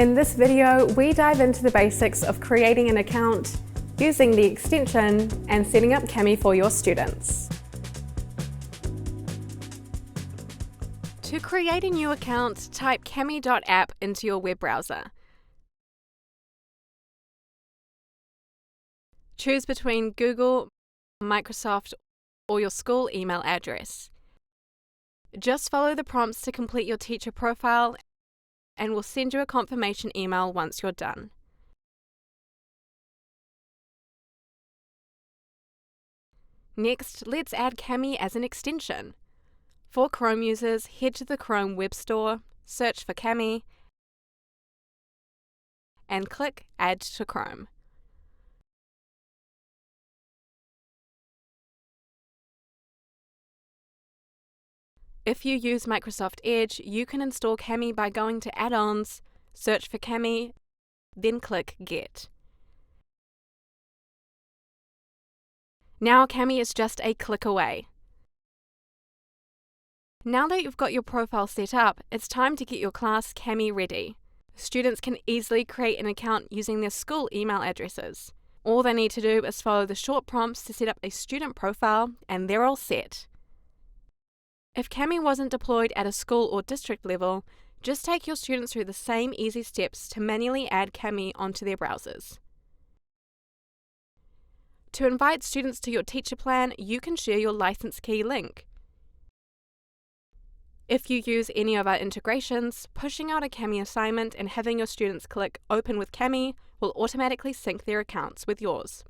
In this video, we dive into the basics of creating an account, using the extension, and setting up Kami for your students. To create a new account, type kami.app into your web browser. Choose between Google, Microsoft, or your school email address. Just follow the prompts to complete your teacher profile, and we'll send you a confirmation email once you're done. Next, let's add Kami as an extension. For Chrome users, head to the Chrome Web Store, search for Kami, and click Add to Chrome. If you use Microsoft Edge, you can install Kami by going to Add-ons, search for Kami, then click Get. Now Kami is just a click away. Now that you've got your profile set up, it's time to get your class Kami ready. Students can easily create an account using their school email addresses. All they need to do is follow the short prompts to set up a student profile, and they're all set. If Kami wasn't deployed at a school or district level, just take your students through the same easy steps to manually add Kami onto their browsers. To invite students to your teacher plan, you can share your license key link. If you use any of our integrations, pushing out a Kami assignment and having your students click Open with Kami will automatically sync their accounts with yours.